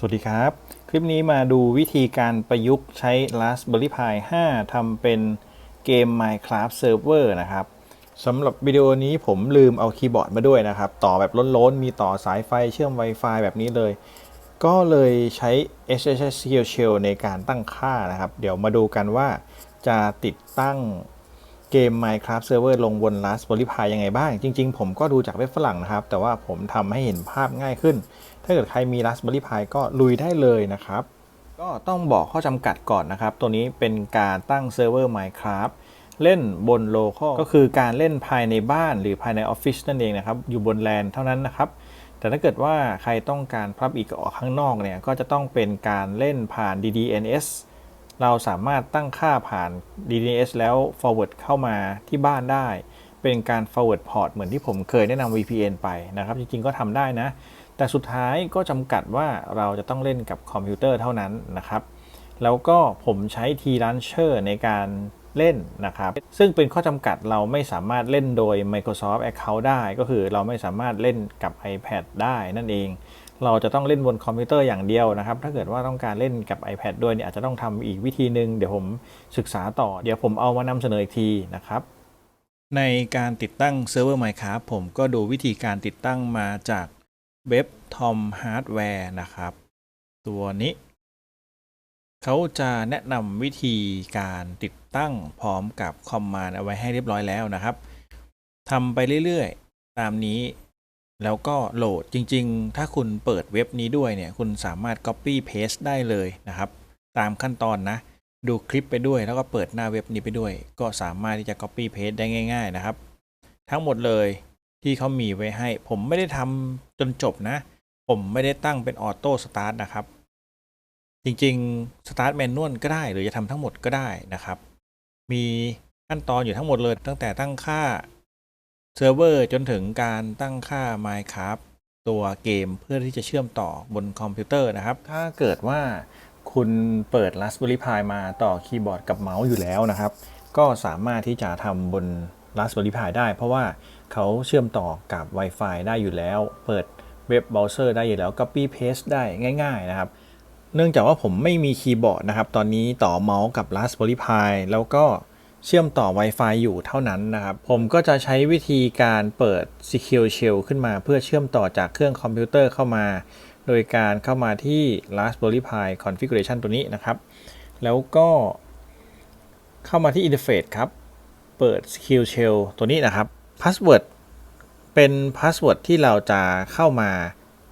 วัสดีครับคลิปนี้มาดูวิธีการประยุกต์ใช้ Raspberry Pi 5ทำเป็นเกม Minecraft Server นะครับสำหรับวิดีโอนี้ผมลืมเอาคีย์บอร์ดมาด้วยนะครับต่อแบบล้นๆมีต่อสายไฟเชื่อม Wi-Fi แบบนี้เลยก็เลยใช้ SSH Shell ในการตั้งค่านะครับเดี๋ยวมาดูกันว่าจะติดตั้งเกม Minecraft Server ลงบน Raspberry Pi ยังไงบ้างจริงๆผมก็ดูจากเว็บฝรั่งนะครับแต่ว่าผมทำให้เห็นภาพง่ายขึ้นถ้าเกิดใครมี Raspberry Pi ก็ลุยได้เลยนะครับก็ต้องบอกข้อจำกัดก่อนนะครับตัวนี้เป็นการตั้งเซิร์ฟเวอร์ Minecraft เล่นบน local ก็คือการเล่นภายในบ้านหรือภายในออฟฟิศนั่นเองนะครับอยู่บน LAN เท่านั้นนะครับแต่ถ้าเกิดว่าใครต้องการพับอีกออกข้างนอกเนี่ยก็จะต้องเป็นการเล่นผ่าน DDNS เราสามารถตั้งค่าผ่าน DNS แล้ว forward เข้ามาที่บ้านได้ เป็นการ forward port เหมือนที่ผมเคยแนะนำ VPN ไปนะครับจริงๆก็ทำได้นะแต่สุดท้ายก็จำกัดว่าเราจะต้องเล่นกับคอมพิวเตอร์เท่านั้นนะครับแล้วก็ผมใช้ T-Launcher ในการเล่นนะครับซึ่งเป็นข้อจำกัดเราไม่สามารถเล่นโดย Microsoft Account ได้ก็คือเราไม่สามารถเล่นกับ iPad ได้นั่นเองเราจะต้องเล่นบนคอมพิวเตอร์อย่างเดียวนะครับถ้าเกิดว่าต้องการเล่นกับ iPad ด้วยเนี่ยอาจจะต้องทำอีกวิธีหนึ่งเดี๋ยวผมศึกษาต่อเดี๋ยวผมเอามานำเสนออีกทีนะครับในการติดตั้งเซิร์ฟเวอร์ Minecraft ผมก็ดูวิธีการติดตั้งมาจากเว็บ Tom Hardware นะครับตัวนี้เขาจะแนะนำวิธีการติดตั้งพร้อมกับคอมมานด์เอาไว้ให้เรียบร้อยแล้วนะครับทำไปเรื่อยๆตามนี้แล้วก็โหลดจริงๆถ้าคุณเปิดเว็บนี้ด้วยเนี่ยคุณสามารถ Copy Paste ได้เลยนะครับตามขั้นตอนนะดูคลิปไปด้วยแล้วก็เปิดหน้าเว็บนี้ไปด้วยก็สามารถที่จะ Copy Paste ได้ง่ายๆนะครับทั้งหมดเลยที่เขามีไว้ให้ผมไม่ได้ทำจนจบนะผมไม่ได้ตั้งเป็นออโต้สตาร์ทนะครับจริงๆ Start Manual ก็ได้หรือจะทำทั้งหมดก็ได้นะครับมีขั้นตอนอยู่ทั้งหมดเลยตั้งแต่ตั้งค่าเซิร์ฟเวอร์จนถึงการตั้งค่า Minecraft ตัวเกมเพื่อที่จะเชื่อมต่อบนคอมพิวเตอร์นะครับถ้าเกิดว่าคุณเปิด Raspberry Pi มาต่อคีย์บอร์ดกับเมาส์อยู่แล้วนะครับก็สามารถที่จะทำบน Raspberry Pi ได้เพราะว่าเขาเชื่อมต่อกับ Wi-Fi ได้อยู่แล้วเปิดเว็บเบราว์เซอร์ได้อยู่แล้ว Copy Paste ได้ง่ายๆนะครับเนื่องจากว่าผมไม่มีคีย์บอร์ดนะครับตอนนี้ต่อเมาส์กับ Raspberry Pi แล้วก็เชื่อมต่อ Wi-Fi อยู่เท่านั้นนะครับผมก็จะใช้วิธีการเปิด Secure Shell ขึ้นมาเพื่อเชื่อมต่อจากเครื่องคอมพิวเตอร์เข้ามาโดยการเข้ามาที่ Raspberry Pi Configuration ตัวนี้นะครับแล้วก็เข้ามาที่ Interface ครับเปิด Secure Shell ตัวนี้นะครับ Password เป็น Password ที่เราจะเข้ามา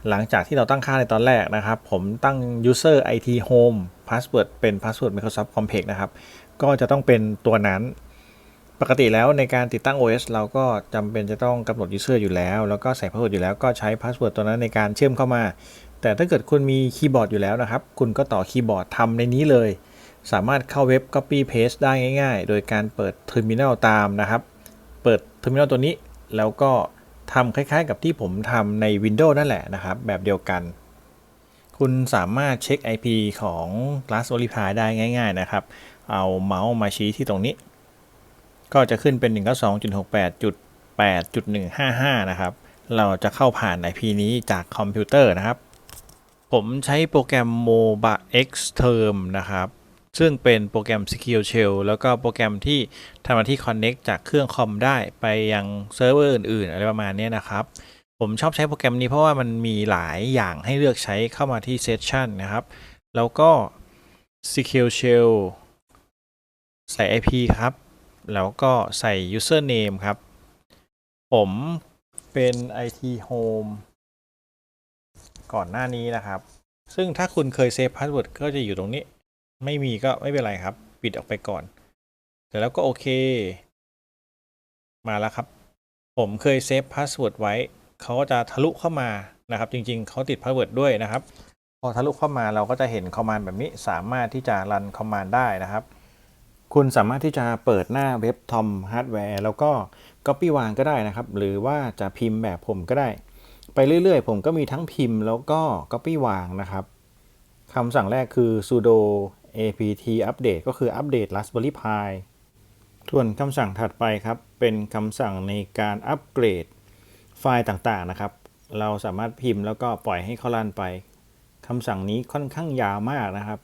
หลังจากที่เราตั้งค่าในตอนแรกนะครับผมตั้ง user IT home password เป็น password Microsoft Complex นะครับก็จะต้องเป็นตัวนั้นปกติแล้วในการติดตั้ง OS เราก็จำเป็นจะต้องกำหนด user อยู่แล้วแล้วก็ใส่ password อยู่แล้วก็ใช้ password ตัวนั้นในการเชื่อมเข้ามาแต่ถ้าเกิดคุณมีคีย์บอร์ดอยู่แล้วนะครับคุณก็ต่อคีย์บอร์ดทำในนี้เลยสามารถเข้าเว็บ copy paste ได้ง่ายๆโดยการเปิด terminal ตามนะครับเปิด terminal ตัวนี้แล้วก็ทำคล้ายๆกับที่ผมทำใน Windows นั่นแหละนะครับแบบเดียวกันคุณสามารถเช็ค IP ของ Raspberry Pi ได้ง่ายๆนะครับเอาเมาส์มาชี้ที่ตรงนี้ก็จะขึ้นเป็น 192.68.8.155 นะครับเราจะเข้าผ่าน IP นี้จากคอมพิวเตอร์นะครับผมใช้โปรแกรม MobaXterm นะครับซึ่งเป็นโปรแกรม Secure Shell แล้วก็โปรแกรมที่ทำหน้าที่ Connect จากเครื่องคอมได้ไปยังเซิร์ฟเวอร์อื่นๆอะไรประมาณนี้นะครับผมชอบใช้โปรแกรมนี้เพราะว่ามันมีหลายอย่างให้เลือกใช้เข้ามาที่ Session นะครับแล้วก็ Secure Shell ใส่ IP ครับแล้วก็ใส่ username ครับผมเป็น IT Home ก่อนหน้านี้นะครับซึ่งถ้าคุณเคยเซฟพาสเวิร์ดก็จะอยู่ตรงนี้ไม่มีก็ไม่เป็นไรครับปิดออกไปก่อนเสร็จแล้วก็โอเคมาแล้วครับผมเคยเซฟพาสเวิร์ดไว้เขาก็จะทะลุเข้ามานะครับจริงๆเขาติดพาสเวิร์ดด้วยนะครับพอทะลุเข้ามาเราก็จะเห็นคอมมานด์แบบนี้สามารถที่จะรันคอมมานด์ได้นะครับคุณสามารถที่จะเปิดหน้าเว็บ Tom Hardware แล้วก็ Copy วางก็ได้นะครับหรือว่าจะพิมพ์แบบผมก็ได้ไปเรื่อยๆผมก็มีทั้งพิมพ์แล้วก็ Copy วางนะครับคำสั่งแรกคือ sudo apt update ก็คืออัปเดต Raspberry Pi ส่วนคำสั่งถัดไปครับเป็นคำสั่งในการอัปเกรดไฟล์ต่างๆนะครับเราสามารถพิมพ์แล้วก็ปล่อยให้เขารันไป คำสั่งนี้ค่อนข้างยาวมากนะครับ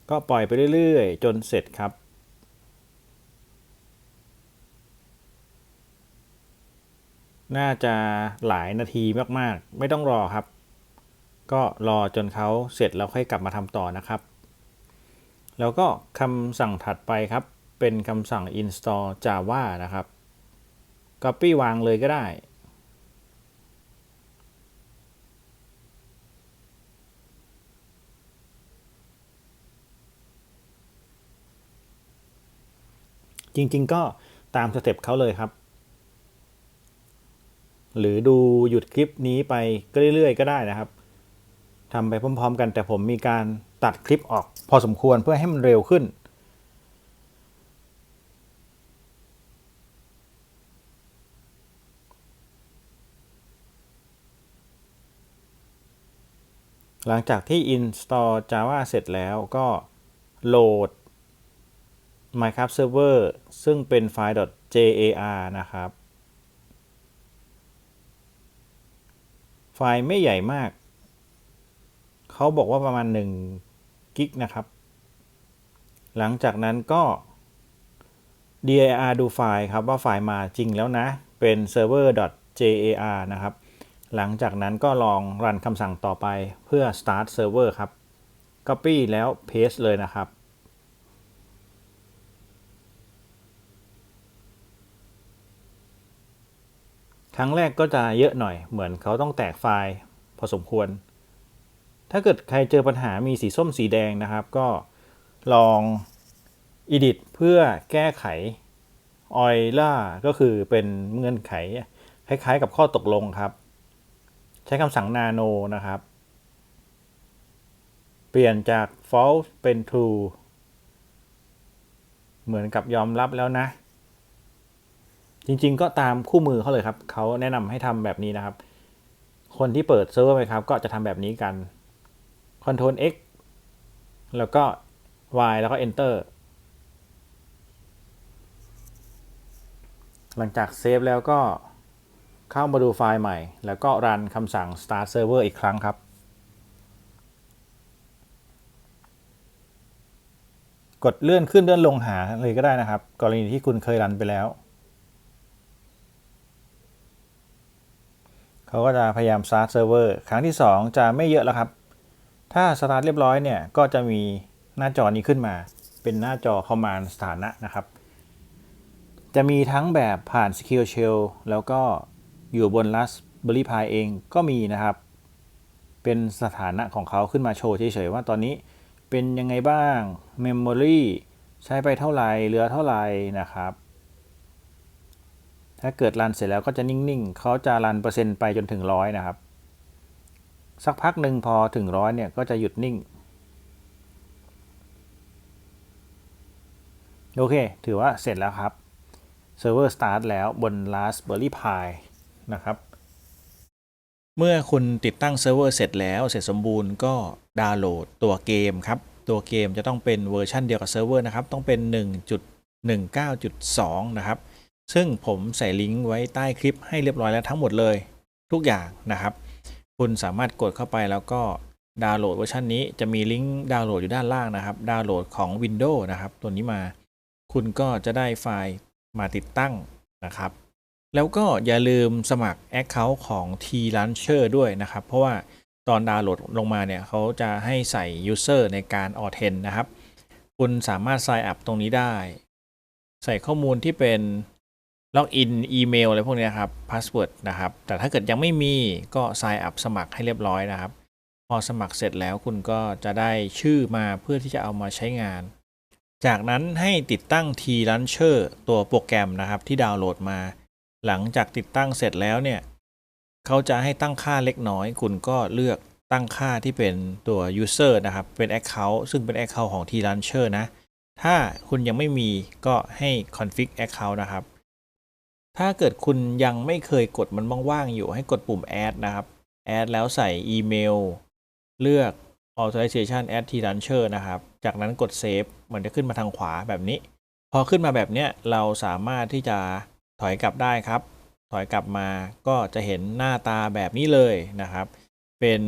ก็ปล่อยไปเรื่อยๆจนเสร็จครับน่าจะหลายนาทีมากๆไม่ต้องรอครับก็รอจนเขาเสร็จแล้วค่อยกลับมาทำต่อนะครับแล้วก็คำสั่งถัดไปครับเป็นคำสั่ง install java นะครับ copy วางเลยก็ได้จริงๆก็ตามสเต็ปเขาเลยครับหรือดูหยุดคลิปนี้ไปเรื่อยๆก็ได้นะครับทำไปพร้อมๆกันแต่ผมมีการตัดคลิปออกพอสมควรเพื่อให้มันเร็วขึ้นหลังจากที่ install java เสร็จแล้วก็โหลด minecraft server ซึ่งเป็นไฟล์ .jar นะครับไฟล์ไม่ใหญ่มากเขาบอกว่าประมาณ1 กิกนะครับหลังจากนั้นก็ dir ดูไฟล์ครับว่าไฟล์มาจริงแล้วนะเป็น server.jar นะครับหลังจากนั้นก็ลองรันคำสั่งต่อไปเพื่อ start server ครับ copy แล้ว paste เลยนะครับครั้งแรกก็จะเยอะหน่อยเหมือนเขาต้องแตกไฟล์พอสมควรถ้าเกิดใครเจอปัญหามีสีส้มสีแดงนะครับก็ลอง edit เพื่อแก้ไข Euler ก็คือเป็นเงื่อนไขคล้ายๆกับข้อตกลงครับใช้คำสั่ง nano นะครับเปลี่ยนจาก false เป็น true เหมือนกับยอมรับแล้วนะจริงๆก็ตามคู่มือเขาเลยครับเขาแนะนำให้ทำแบบนี้นะครับคนที่เปิดเซิร์ฟเวอร์ไปครับก็จะทำแบบนี้กัน Ctrl X แล้วก็ Y แล้วก็ Enter หลังจากเซฟแล้วก็เข้ามาดูไฟล์ใหม่แล้วก็รันคำสั่ง start server อีกครั้งครับกดเลื่อนขึ้นเลื่อนลงหาเลยก็ได้นะครับกรณีที่คุณเคยรันไปแล้วเขาก็จะพยายาม start server ครั้งที่2จะไม่เยอะแล้วครับถ้า start เรียบร้อยเนี่ยก็จะมีหน้าจอนี้ขึ้นมาเป็นหน้าจอ command สถานะนะครับจะมีทั้งแบบผ่าน Secure Shell แล้วก็อยู่บน Raspberry Pi เองก็มีนะครับเป็นสถานะของเขาขึ้นมาโชว์เฉยๆว่าตอนนี้เป็นยังไงบ้าง Memory ใช้ไปเท่าไหร่เหลือเท่าไหร่นะครับถ้าเกิดรันเสร็จแล้วก็จะนิ่งๆเขาจะรันเปอร์เซ็นต์ไปจนถึง100นะครับสักพักหนึ่งพอถึง100เนี่ยก็จะหยุดนิ่งโอเคถือว่าเสร็จแล้วครับเซิร์ฟเวอร์สตาร์ทแล้วบน Raspberry Pi นะครับเมื่อคุณติดตั้งเซิร์ฟเวอร์เสร็จแล้วเสร็จสมบูรณ์ก็ดาวน์โหลดตัวเกมครับตัวเกมจะต้องเป็นเวอร์ชันเดียวกับเซิร์ฟเวอร์นะครับต้องเป็น 1.19.2 นะครับซึ่งผมใส่ลิงก์ไว้ใต้คลิปให้เรียบร้อยแล้วทั้งหมดเลยทุกอย่างนะครับคุณสามารถกดเข้าไปแล้วก็ดาวน์โหลดเวอร์ชันนี้จะมีลิงก์ดาวน์โหลดอยู่ด้านล่างนะครับดาวน์โหลดของ Windows นะครับตัวนี้มาคุณก็จะได้ไฟล์มาติดตั้งนะครับแล้วก็อย่าลืมสมัคร Account ของ T-Launcher ด้วยนะครับเพราะว่าตอนดาวน์โหลดลงมาเนี่ยเขาจะให้ใส่ User ในการ Authent นะครับคุณสามารถ Sign up ตรงนี้ได้ใส่ข้อมูลที่เป็นล็อกอินอีเมลอะไรพวกนี้ครับพาสเวิร์ดนะครับแต่ถ้าเกิดยังไม่มีก็ Sign up สมัครให้เรียบร้อยนะครับพอสมัครเสร็จแล้วคุณก็จะได้ชื่อมาเพื่อที่จะเอามาใช้งานจากนั้นให้ติดตั้ง T-Launcher ตัวโปรแกรมนะครับที่ดาวน์โหลดมาหลังจากติดตั้งเสร็จแล้วเนี่ยเขาจะให้ตั้งค่าเล็กน้อยคุณก็เลือกตั้งค่าที่เป็นตัว user นะครับเป็น account ซึ่งเป็น account ของ T-Launcher นะถ้าคุณยังไม่มีก็ให้ config account นะครับถ้าเกิดคุณยังไม่เคยกดมันว่างๆอยู่ให้กดปุ่ม add นะครับ add แล้วใส่อีเมลเลือก authorization add T-Launcher นะครับจากนั้นกด save มันจะขึ้นมาทางขวาแบบนี้พอขึ้นมาแบบนี้เราสามารถที่จะถอยกลับได้ครับถอยกลับมาก็จะเห็นหน้าตาแบบนี้เลยนะครับเป็น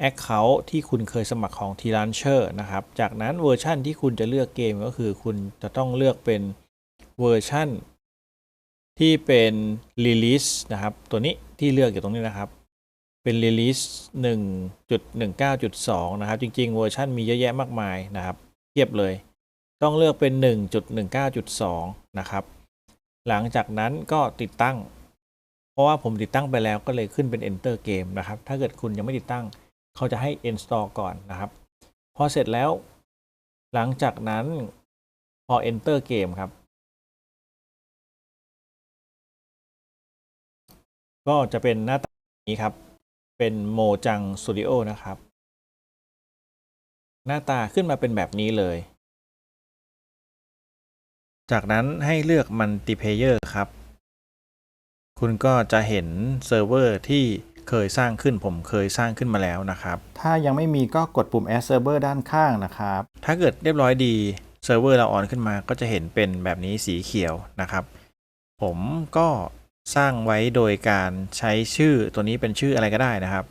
Account ที่คุณเคยสมัครของ T-Launcher นะครับจากนั้นเวอร์ชันที่คุณจะเลือกเกมก็คือคุณจะต้องเลือกเป็นเวอร์ชันที่เป็น Release นะครับตัวนี้ที่เลือกอยู่ตรงนี้นะครับเป็น Release 1.19.2 นะครับจริงๆเวอร์ชันมีเยอะแยะมากมายนะครับเทียบเลยต้องเลือกเป็น 1.19.2 นะครับหลังจากนั้นก็ติดตั้งเพราะว่าผมติดตั้งไปแล้วก็เลยขึ้นเป็น Enter Game นะครับถ้าเกิดคุณยังไม่ติดตั้งเขาจะให้ install ก่อนนะครับพอเสร็จแล้วหลังจากนั้นพอ enter game ครับก็จะเป็นหน้าตานี้ครับเป็นโมจังสตูดิโอนะครับหน้าตาขึ้นมาเป็นแบบนี้เลยจากนั้นให้เลือก Multiplayer ครับคุณก็จะเห็นเซิร์ฟเวอร์ที่เคยสร้างขึ้นผมเคยสร้างขึ้นมาแล้วนะครับถ้ายังไม่มีก็กดปุ่ม Add Server ด้านข้างนะครับถ้าเกิดเรียบร้อยดีเซิร์ฟเวอร์เราออนขึ้นมาก็จะเห็นเป็นแบบนี้สีเขียวนะครับผมก็สร้างไว้โดยการใช้ชื่อตัวนี้เป็นชื่ออะไรก็ได้นะครับ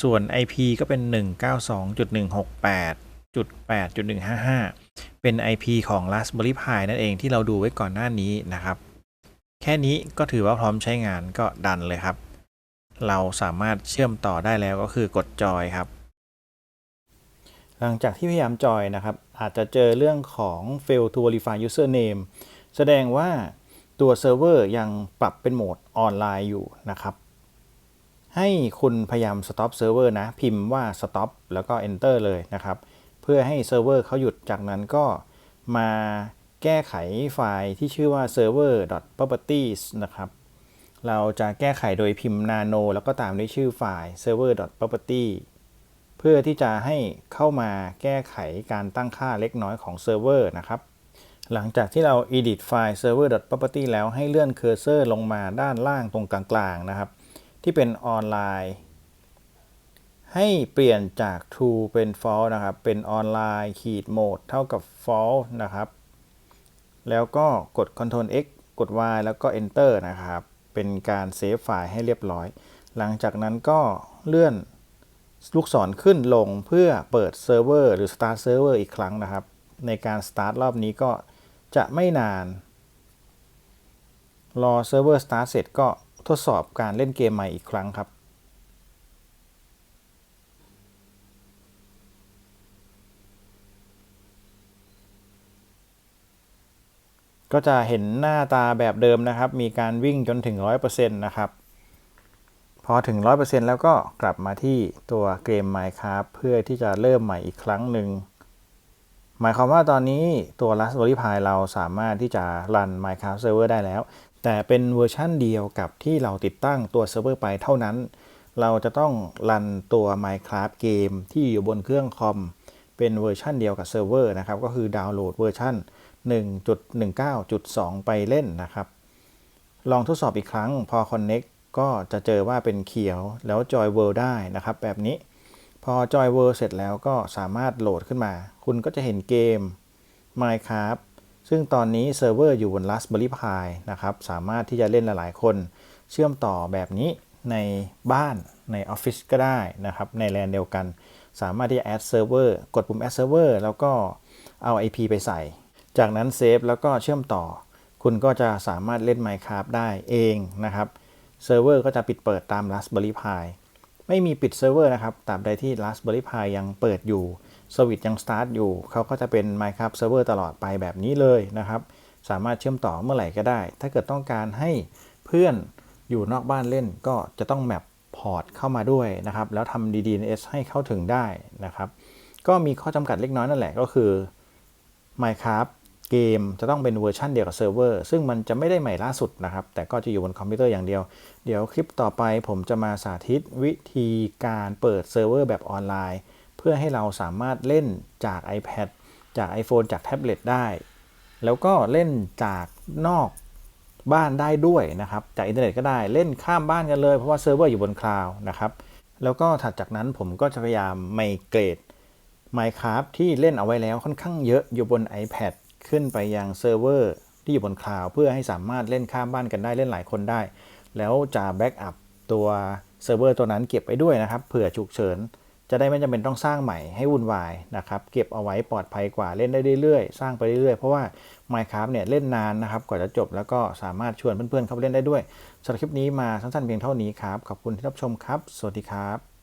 ส่วน IP ก็เป็น 192.168.8.155 เป็น IP ของ Raspberry Pi นั่นเองที่เราดูไว้ก่อนหน้านี้นะครับแค่นี้ก็ถือว่าพร้อมใช้งานก็ดันเลยครับเราสามารถเชื่อมต่อได้แล้วก็คือกดจอยครับหลังจากที่พยายามจอยนะครับอาจจะเจอเรื่องของ fail to verify username แสดงว่าตัวเซิร์ฟเวอร์ยังปรับเป็นโหมดออนไลน์อยู่นะครับให้คุณพยายาม stop server นะพิมพ์ว่า stop แล้วก็ enter เลยนะครับเพื่อให้เซิร์ฟเวอร์เขาหยุดจากนั้นก็มาแก้ไขไฟล์ที่ชื่อว่า server.properties นะครับเราจะแก้ไขโดยพิมพ์ nano แล้วก็ตามด้วยชื่อไฟล์ server.property เพื่อที่จะให้เข้ามาแก้ไขการตั้งค่าเล็กน้อยของเซิร์ฟเวอร์นะครับหลังจากที่เรา edit ไฟล์ server.property แล้วให้เลื่อนเคอร์เซอร์ลงมาด้านล่างตรงกลางๆนะครับที่เป็นออนไลน์ให้เปลี่ยนจาก true เป็น false นะครับเป็นออนไลน์ขีดโหมดเท่ากับ false นะครับแล้วก็กด Ctrl X กด Y แล้วก็ Enter นะครับเป็นการเซฟไฟล์ให้เรียบร้อยหลังจากนั้นก็เลื่อนลูกศรขึ้นลงเพื่อเปิดเซิร์ฟเวอร์หรือ Start Server อีกครั้งนะครับในการ Start รอบนี้ก็จะไม่นานรอเซิร์ฟเวอร์ Start เสร็จก็ทดสอบการเล่นเกมใหม่อีกครั้งครับก็จะเห็นหน้าตาแบบเดิมนะครับมีการวิ่งจนถึง 100% นะครับพอถึง 100% แล้วก็กลับมาที่ตัวเกม Minecraft เพื่อที่จะเริ่มใหม่อีกครั้งหนึ่งหมายความว่าตอนนี้ตัว Raspberry Pi เราสามารถที่จะรัน Minecraft Server ได้แล้วแต่เป็นเวอร์ชั่นเดียวกับที่เราติดตั้งตัวเซิร์ฟเวอร์ไปเท่านั้นเราจะต้องรันตัว Minecraft เกมที่อยู่บนเครื่องคอมเป็นเวอร์ชันเดียวกับเซิร์ฟเวอร์นะครับก็คือดาวน์โหลดเวอร์ชัน 1.19.2 ไปเล่นนะครับลองทดสอบอีกครั้งพอ Connect ก็จะเจอว่าเป็นเขียวแล้ว Joy World ได้นะครับแบบนี้พอ Joy World เสร็จแล้วก็สามารถโหลดขึ้นมาคุณก็จะเห็นเกม Minecraft ซึ่งตอนนี้เซิร์ฟเวอร์อยู่บน Raspberry Pi นะครับสามารถที่จะเล่นหลายๆคนเชื่อมต่อแบบนี้ในบ้านในออฟฟิศก็ได้นะครับในแลนเดียวกันสามารถที่จะ add server กดปุ่ม add server แล้วก็เอา IP ไปใส่จากนั้นเซฟแล้วก็เชื่อมต่อคุณก็จะสามารถเล่น Minecraft ได้เองนะครับเซิร์ฟเวอร์ก็จะปิดเปิดตาม Raspberry Pi ไม่มีปิดเซิร์ฟเวอร์นะครับตราบใดที่ Raspberry Pi ยังเปิดอยู่สวิตช์ยัง start อยู่เขาก็จะเป็น Minecraft Server ตลอดไปแบบนี้เลยนะครับสามารถเชื่อมต่อเมื่อไหร่ก็ได้ถ้าเกิดต้องการให้เพื่อนอยู่นอกบ้านเล่นก็จะต้องแมปพอร์ตเข้ามาด้วยนะครับแล้วทำ DNS ให้เข้าถึงได้นะครับก็มีข้อจำกัดเล็กน้อยนั่นแหละก็คือ Minecraft เกมจะต้องเป็นเวอร์ชันเดียวกับเซิร์ฟเวอร์ซึ่งมันจะไม่ได้ใหม่ล่าสุดนะครับแต่ก็จะอยู่บนคอมพิวเตอร์อย่างเดียวเดี๋ยวคลิปต่อไปผมจะมาสาธิตวิธีการเปิดเซิร์ฟเวอร์แบบออนไลน์เพื่อให้เราสามารถเล่นจาก iPad จาก iPhone จากแท็บเล็ตได้แล้วก็เล่นจากนอกบ้านได้ด้วยนะครับจากอินเทอร์เน็ตก็ได้เล่นข้ามบ้านกันเลยเพราะว่าเซิร์ฟเวอร์อยู่บนคลาวด์นะครับแล้วก็ถัดจากนั้นผมก็จะพยายามไมเกรด Minecraft ที่เล่นเอาไว้แล้วค่อนข้างเยอะอยู่บน iPad ขึ้นไปยังเซิร์ฟเวอร์ที่อยู่บนคลาวด์เพื่อให้สามารถเล่นข้ามบ้านกันได้เล่นหลายคนได้แล้วจะแบ็กอัพตัวเซิร์ฟเวอร์ตัวนั้นเก็บไว้ด้วยนะครับเผื่อฉุกเฉิน จะได้ไม่จำเป็นต้องสร้างใหม่ให้วุ่นวายนะครับเก็บเอาไว้ปลอดภัยกว่าเล่นได้เรื่อยๆสร้างไปเรื่อยๆเพราะว่า Minecraft เนี่ยเล่นนานนะครับกว่าจะจบแล้วก็สามารถชวนเพื่อนๆเข้าไปเล่นได้ด้วยสำหรับคลิปนี้มาสั้นๆเพียงเท่านี้ครับขอบคุณที่รับชมครับสวัสดีครับ